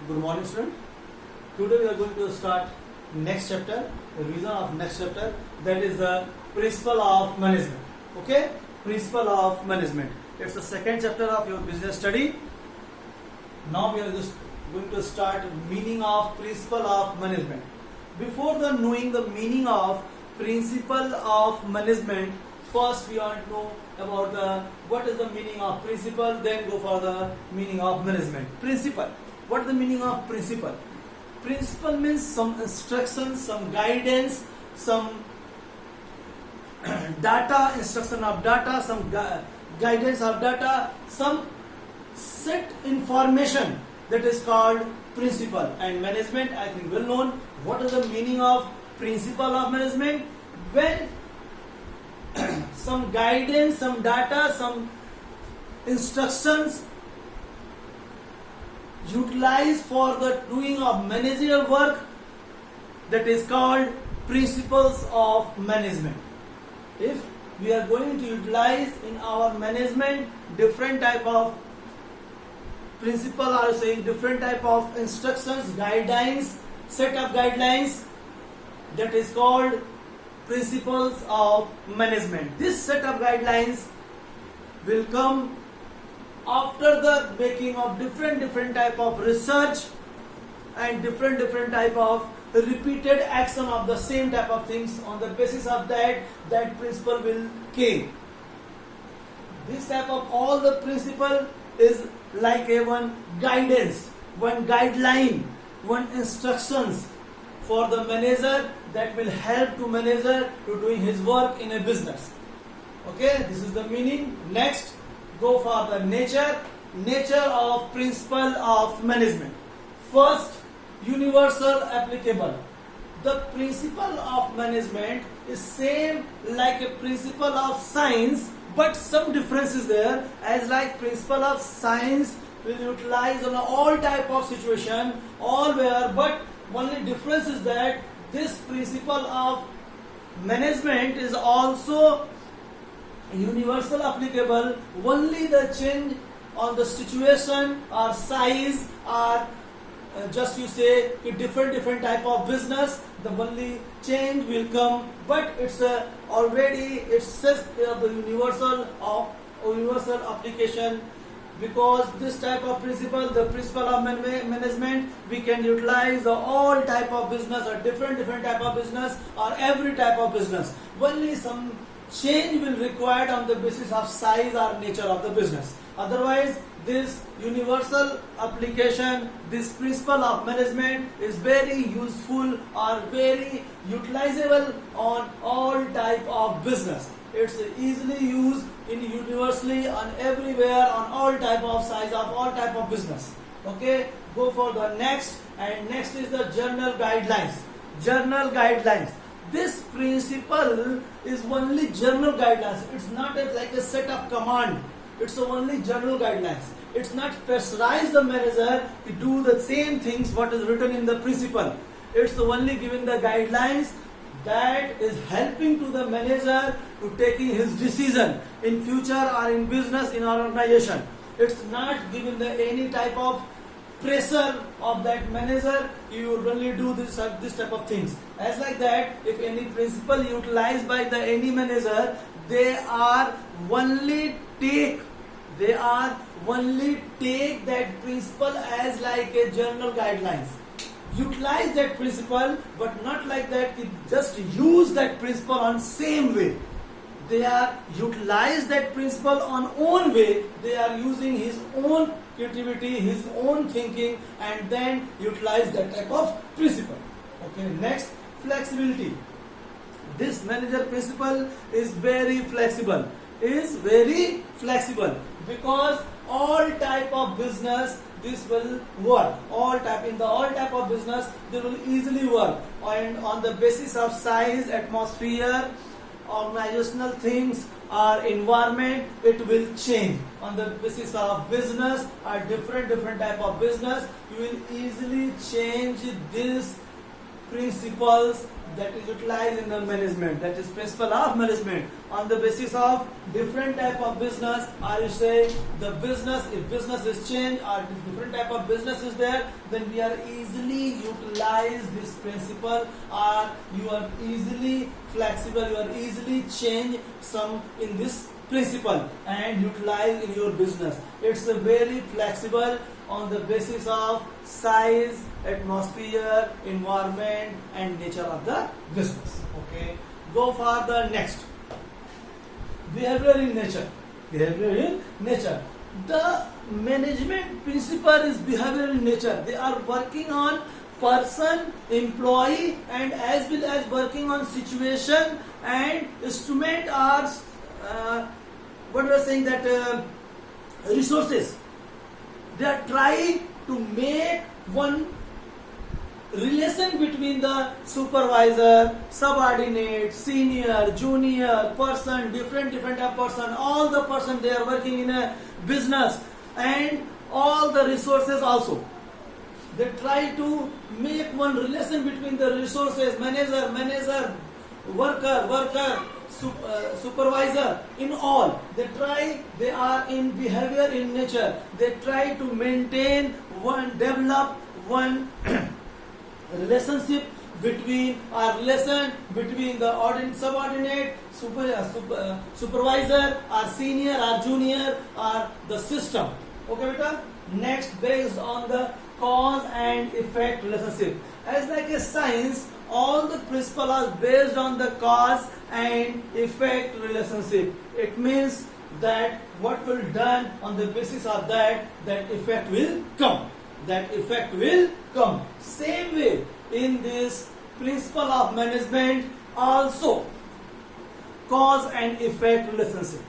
Good morning, student. Today we are going to start next chapter, revision of next chapter, that is the principle of management. Okay, principle of management. It's the second chapter of your business study. Now we are just going to start meaning of principle of management. Before the knowing the meaning of principle of management, first we want to know about the what is the meaning of principle, then go for the meaning of management. Principle. What is the meaning of principle? Principle means some instruction, some guidance, some data, instruction of data, some guidance of data, some set information, that is called principle. And management, I think well known. What is the meaning of principle of management? When some guidance, some data, some instructions utilized for the doing of managerial work, that is called principles of management. If we are going to utilize in our management different type of principle, or saying different type of instructions, guidelines, set of guidelines, that is called principles of management. This set of guidelines will come after the making of different type of research and different type of repeated action of the same type of things. On the basis of that principle will came. This type of all the principle is like a one guidance, one guideline, one instructions for the manager that will help to manager to doing his work in a business. Okay, this is the meaning. Next, go for the nature of principle of management. First, universal applicable. The principle of management is same like a principle of science, but some difference is there. As like principle of science will utilize on all type of situation, all where, but only difference is that this principle of management is also universal applicable. Only the change on the situation or size or just you say a different type of business, the only change will come, but it's already it says the universal application, because this type of principle, the principle of management, we can utilize the all type of business or different type of business or every type of business. Only some change will required on the basis of size or nature of the business. Otherwise, this universal application, this principle of management is very useful or very utilizable on all type of business. It's easily used in universally on everywhere on all type of size of all type of business. Okay, go for the next, and next is the general guidelines. General guidelines. This principle is only general guidelines. It's not like a set of command. It's only general guidelines. It's not pressurize the manager to do the same things what is written in the principle. It's only giving the guidelines that is helping to the manager to taking his decision in future or in business in our organization. It's not giving the any type of pressure of that manager. You will only do this type of things. As like that, if any principle utilized by the any manager, they are only take that principle as like a general guidelines. Utilize that principle, but not like that just use that principle on same way. They are utilize that principle on own way. They are using his own creativity, his own thinking, and then utilize that type of principle. Okay, next, flexibility. This manager principle is very flexible. Because all type of business this will work. All type of business they will easily work, and on the basis of size, atmosphere, organizational things or environment, it will change. On the basis of business or different type of business, you will easily change this principles that is utilized in the management, that is principle of management. On the basis of different type of business, or you say the business, if business is changed or different type of business is there, then we are easily utilize this principle, or you are easily flexible, you are easily change some in this principle and utilize in your business. It's a very flexible on the basis of size, atmosphere, environment and nature of the business. Okay, go for the next. Behavior in nature. Behavior in nature. The management principle is behavior in nature. They are working on person, employee and as well as working on situation and instrument are what we are saying that resources. They are trying to make one relation between the supervisor, subordinate, senior, junior, person, different type of person, all the person they are working in a business and all the resources also. They try to make one relation between the resources, manager, worker, supervisor, in all. They are in behavior in nature. They try to maintain develop one relationship between the subordinate, supervisor, or senior, or junior, or the system. Okay, beta. Next, based on the cause and effect relationship. As like a science, all the principles are based on the cause and effect relationship. It means that what will done on the basis of that effect will come. That effect will come. Same way in this principle of management also, cause and effect relationship.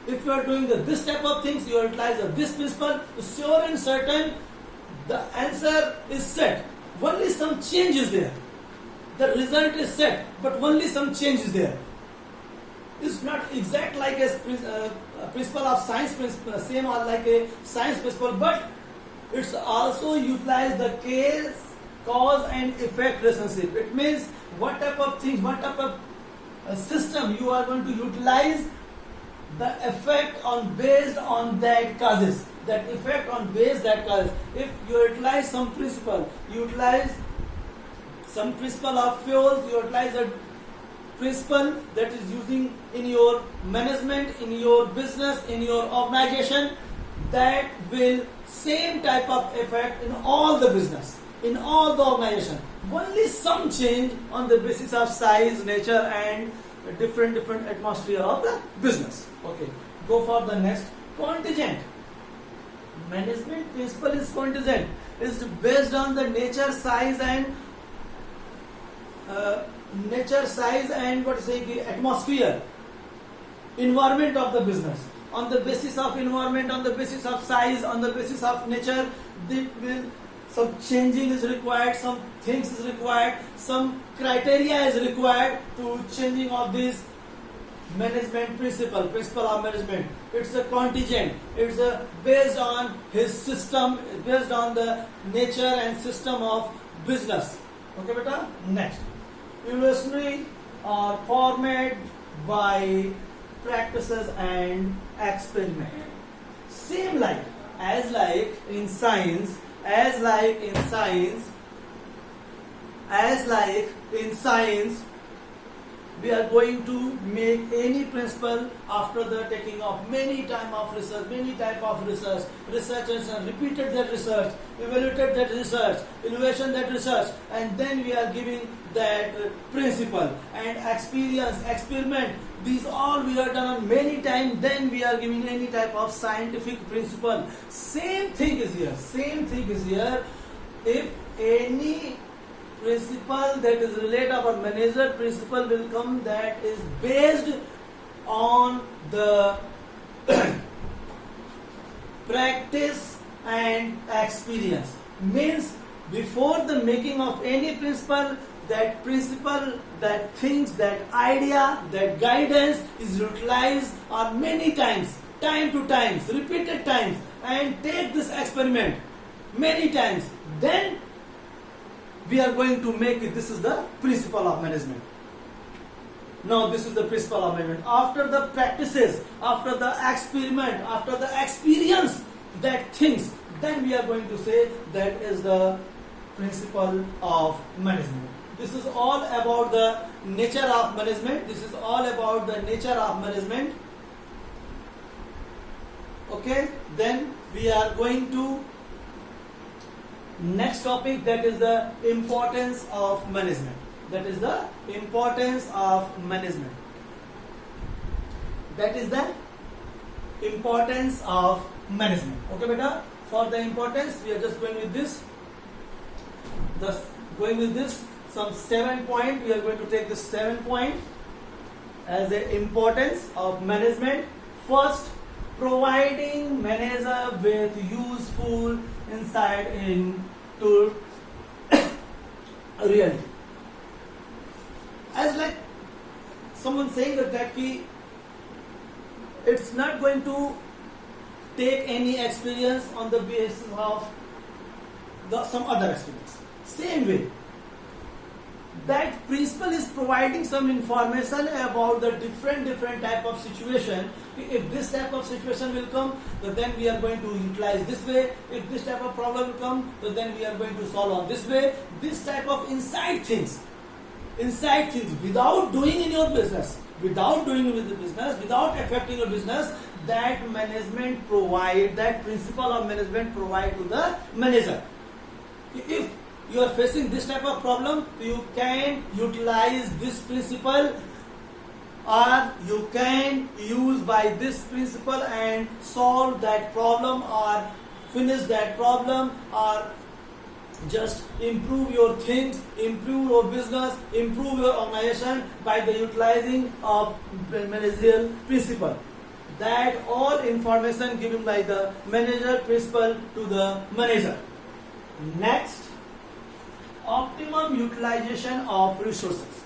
If you are doing this type of things, you utilize this principle, sure and certain the answer is set. Only some change is there. The result is set, but only some change is there. It's not exact like a principle of science principle, same or like a science principle, but it's also utilize the cause and effect relationship. It means what type of things, what type of system you are going to utilize, the effect on based on that causes. That effect on base that causes. If you utilize some principle, you utilize some principle of fuels, you utilize a principle that is using in your management, in your business, in your organization, that will same type of effect in all the business, in all the organization. Only some change on the basis of size, nature and different atmosphere of the business. Okay, go for the next. Contingent. Management principle is contingent. Is based on the nature, size and atmosphere, environment of the business. On the basis of environment, on the basis of size, on the basis of nature, some changing is required, some things is required, some criteria is required to changing of this management principle of management. It's a contingent. It's based on his system, based on the nature and system of business. Okay, beta. Next, evolutionary are formed by practices and experiment. Same like in science, we are going to make any principle after the taking of many type of research, researchers have repeated that research, evaluated that research, innovation that research, and then we are giving that principle and experiment. These all we are done many times, then we are giving any type of scientific principle. Same thing is here. If any principle that is related our manager principle will come that is based on the practice and experience. Means before the making of any principle, that things, that idea, that guidance is utilized on many times, time to times, repeated times, and take this experiment many times. Then we are going to make it. This is the principle of management. Now this is the principle of management. After the practices, after the experiment, after the experience that things, then we are going to say that is the principle of management. This is all about the nature of management. This is all about the nature of management. Okay, then we are going to next topic, that is the importance of management. That is the importance of management. That is the importance of management. Okay, beta. For the importance, we are just going with this. Some 7 point. We are going to take this 7 point as the importance of management. First, providing manager with useful insight into reality. As like someone saying that key, it's not going to take any experience on the basis of some other experience. Same way, that principle is providing some information about the different type of situation. If this type of situation will come, then we are going to utilize this way. If this type of problem will come, then we are going to solve on this way. This type of inside things without doing in your business, without affecting your business, that management provide, that principle of management provide to the manager. If you are facing this type of problem, you can utilize this principle, or you can use by this principle and solve that problem, or finish that problem, or just improve your things, improve your business, improve your organization by the utilizing of managerial principle. That all information given by the manager principle to the manager. Next, optimum utilization of resources.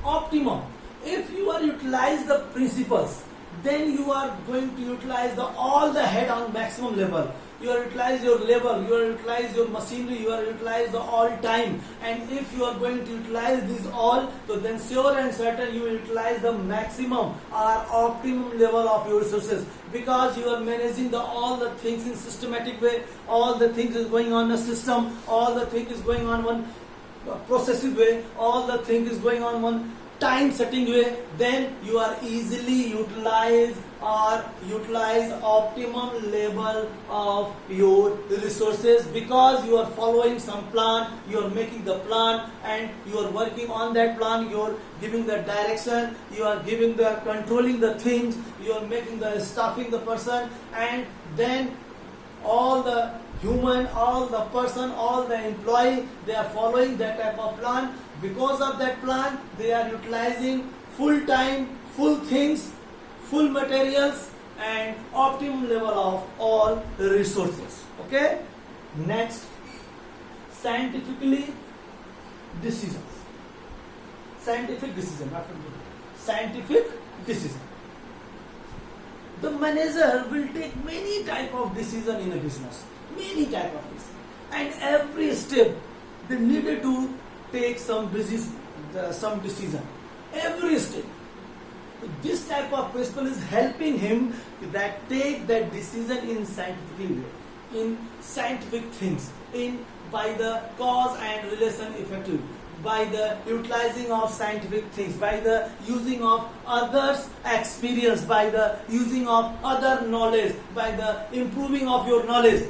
Optimum. If you are utilize the principles, then you are going to utilize all the head on maximum level. You are utilize your labor, you are utilize your machinery, you are utilize the all time. And if you are going to utilize these all, so then sure and certain you will utilize the maximum or optimum level of your resources, because you are managing all the things in systematic way. All the things is going on a system, all the things is going on one processive way, all the things is going on one time setting way. Then you are easily utilize optimum level of your resources, because you are following some plan, you are making the plan and you are working on that plan, you are giving the direction, you are giving the controlling the things, you are making the staffing the person, and then all the human, all the person, all the employee, they are following that type of plan. Because of that plan, they are utilizing full time, full things, full materials and optimum level of all resources. Okay. Next, scientific decision. The manager will take many type of decision in a business, and every step they needed to take some decision. Every step. This type of principle is helping him that take that decision in scientific way, in scientific things, in by the cause and relation effective, by the utilizing of scientific things, by the using of others' experience, by the using of other knowledge, by the improving of your knowledge,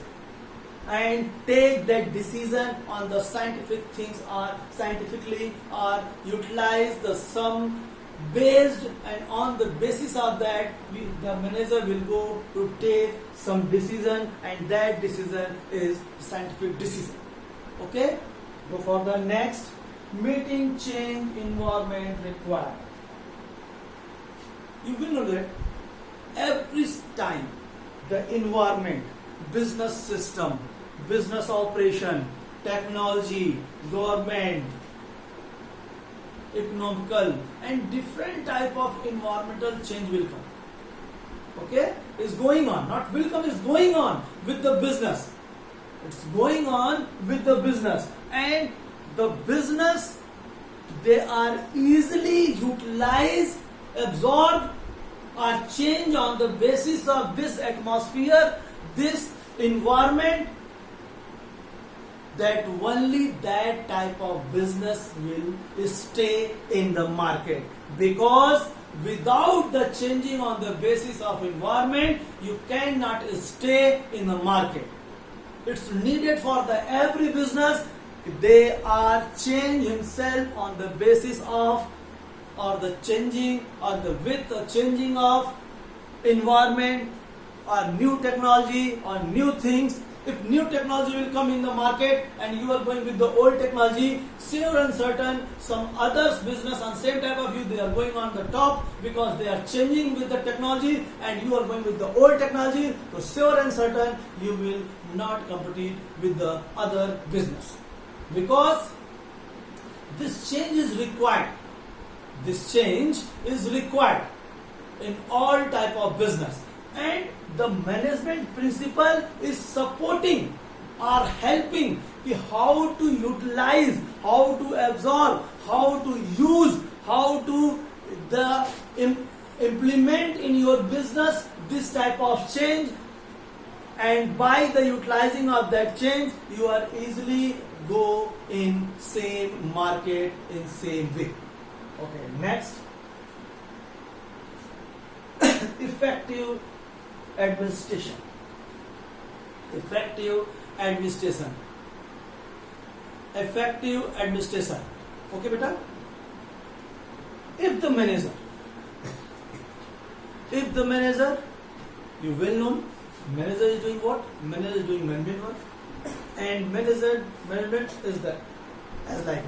and take that decision on the scientific things, or scientifically, or utilize the sum based, and on the basis of that the manager will go to take some decision, and that decision is scientific decision. Okay, go for the next. Meeting change environment required. You will know that every time the environment, business system, business operation, technology, government, economical, and different type of environmental change will come. Okay, is going on, not will come, is going on with the business. It's going on with the business, and the business, they are easily utilized, absorbed, or changed on the basis of this atmosphere, this environment, that only that type of business will stay in the market. Because without the changing on the basis of environment, you cannot stay in the market. It's needed for the every business. They are change himself on the basis of, or the changing, or the with the changing of environment, or new technology, or new things. If new technology will come in the market and you are going with the old technology, sure and certain some others business on same type of you, they are going on the top because they are changing with the technology, and you are going with the old technology. So sure and certain you will not compete with the other business, because this change is required. This change is required in all type of business, and the management principle is supporting or helping how to utilize, how to absorb, how to use, how to implement in your business this type of change, and by the utilizing of that change, you are easily go in same market in same way. Okay, next. Effective administration. Effective administration. Effective administration. Okay, beta? If the manager, you well known, manager is doing what? Manager is doing management work, and management is the as like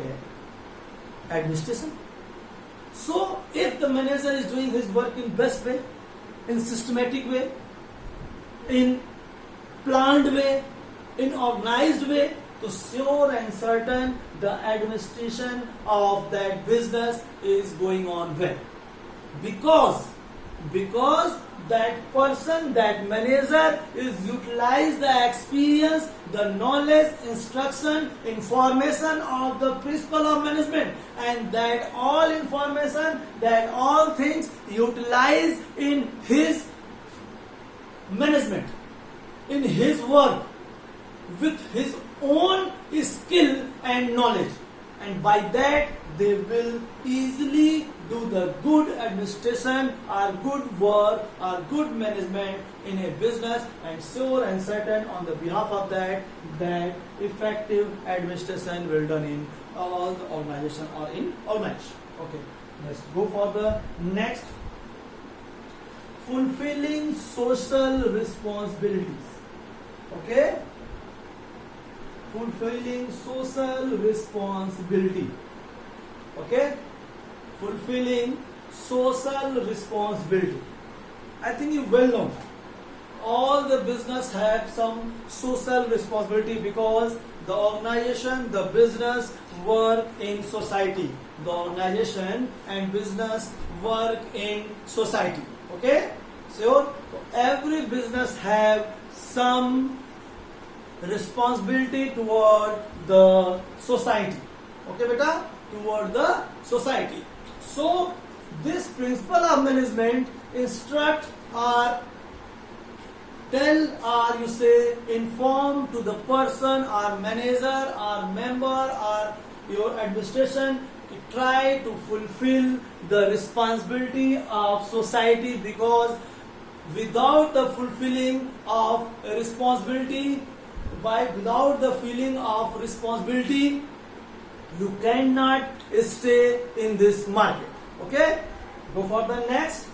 a administration. So if the manager is doing his work in best way, in systematic way, in planned way, in organized way, so sure and certain the administration of that business is going on well. Because that person, that manager is utilize the experience, the knowledge, instruction, information of the principle of management, and that all information, that all things utilize in his management, in his work, with his own skill and knowledge, and by that they will easily do the good administration or good work or good management in a business, and sure and certain on the behalf of that effective administration will done in all the organization or in organization. Okay, let's go for the next. Fulfilling social responsibilities. Okay, fulfilling social responsibility. Okay, fulfilling social responsibility. I think you well know all the business have some social responsibility, because the organization, the business work in society. The organization and business work in society. Okay, so every business have some responsibility toward the society. Okay, beta, toward the society. So this principle of management instruct or tell, or you say inform to the person or manager or member or your administration to try to fulfill the responsibility of society, because without the fulfilling of responsibility, without the feeling of responsibility, you cannot stay in this market. Okay, go for the next.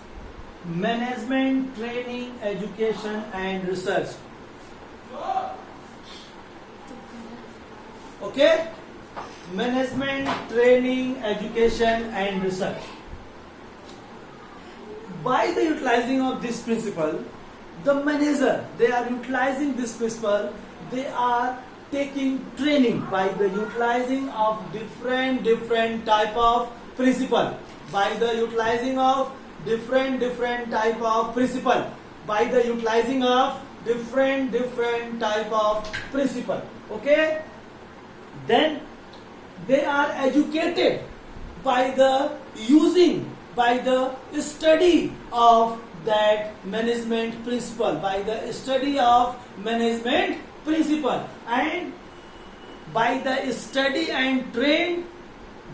Management, training, education and research. Okay, management, training, education and research. By the utilizing of this principle, the manager, they are utilizing this principle, they are taking training by the utilizing of different type of principle, by the utilizing of different type of principle, by the utilizing of different type of principle. Okay, then they are educated by the study of that management principle, by the study of management principle, and by the study and train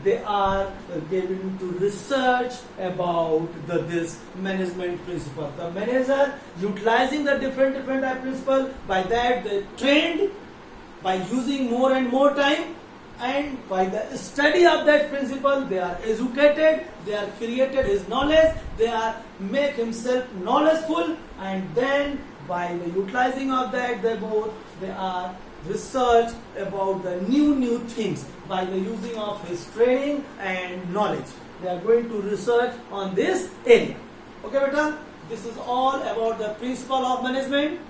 they are given to research about this management principle. The manager utilizing the different type principle, by that they trained by using more and more time, and by the study of that principle they are educated, they are created his knowledge, they are make himself knowledgeful, and then by the utilizing of that they are research about the new things by the using of his training and knowledge. They are going to research on this area. Okay beta, this is all about the principle of management,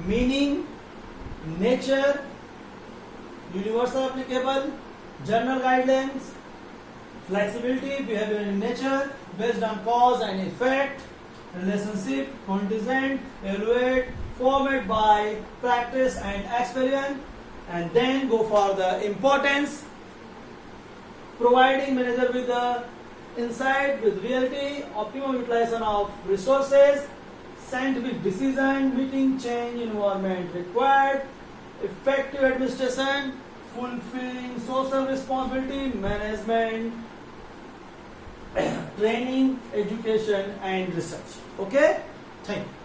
meaning, nature, universal applicable, general guidelines, flexibility, behavior in nature, based on cause and effect, relationship, contingent, evaluate, formed by practice and experience, and then go for the importance, providing manager with the insight with reality, optimum utilization of resources, scientific decision, meeting change environment required, effective administration, fulfilling social responsibility, management, training, education and research. Okay, thank you.